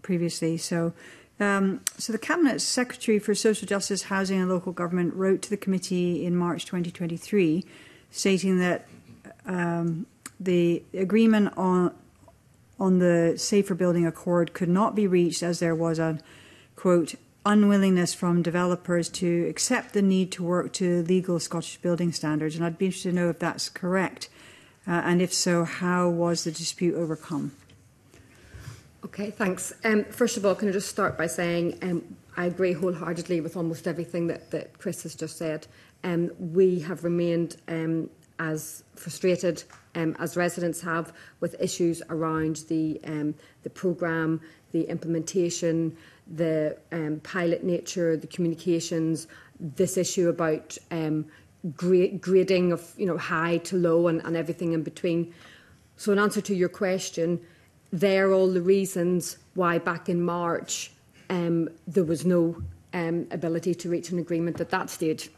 previously. So the Cabinet Secretary for Social Justice, Housing and Local Government wrote to the committee in March 2023 stating that the agreement on the Safer Building Accord could not be reached as there was a, quote, unwillingness from developers to accept the need to work to legal Scottish building standards. And I'd be interested to know if that's correct. And if so, how was the dispute overcome? Okay, thanks. First of all, can I just start by saying I agree wholeheartedly with almost everything that Chris has just said. We have remained as frustrated as residents have with issues around the programme, the implementation, the pilot nature, the communications, this issue about grading of high to low and everything in between. So in answer to your question, they're all the reasons why back in March there was no ability to reach an agreement at that stage.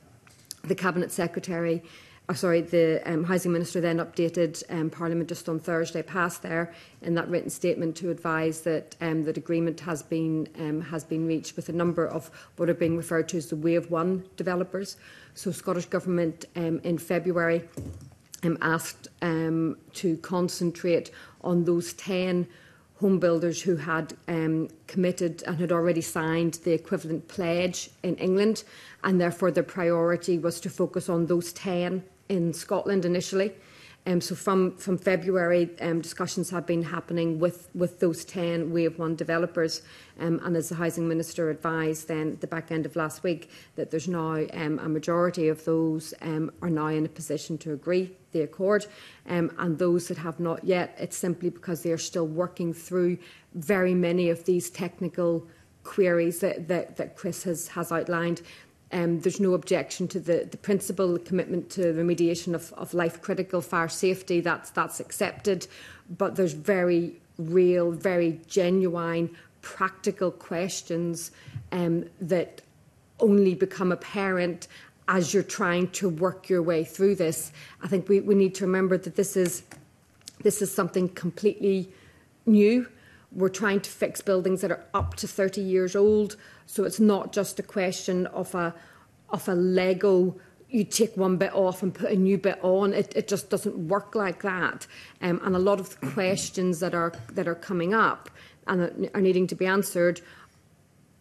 The Cabinet Secretary, the Housing Minister then updated Parliament just on Thursday past there in that written statement to advise that that agreement has been reached with a number of what are being referred to as the Wave 1 developers. So Scottish Government in February asked to concentrate on those 10 home builders who had committed and had already signed the equivalent pledge in England, and therefore their priority was to focus on those 10 in Scotland initially. So from February, discussions have been happening with those 10 Wave 1 developers. And as the Housing Minister advised then at the back end of last week, that there's now a majority of those are now in a position to agree the accord. And those that have not yet, it's simply because they are still working through very many of these technical queries that Chris has outlined. There's no objection to the principle, the commitment to remediation of life-critical fire safety. That's accepted, but there's very real, very genuine, practical questions that only become apparent as you're trying to work your way through this. I think we need to remember that this is something completely new. We're trying to fix buildings that are up to 30 years old. So it's not just a question of a Lego, you take one bit off and put a new bit on. It just doesn't work like that. And a lot of the questions that are coming up and are needing to be answered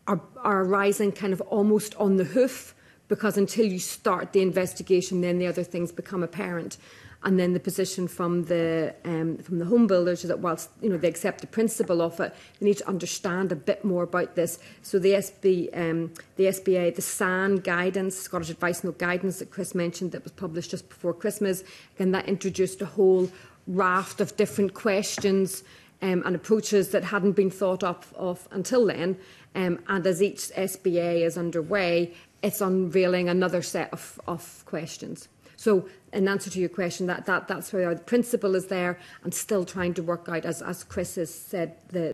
are arising kind of almost on the hoof, because until you start the investigation, then the other things become apparent. And then the position from the home builders is that whilst they accept the principle of it, they need to understand a bit more about this. So the SBA, the SAN guidance, Scottish Advice Note guidance that Chris mentioned, that was published just before Christmas, and that introduced a whole raft of different questions and approaches that hadn't been thought of until then. And as each SBA is underway, it's unveiling another set of questions. So in answer to your question, that's where the principle is there, and still trying to work out, as Chris has said, the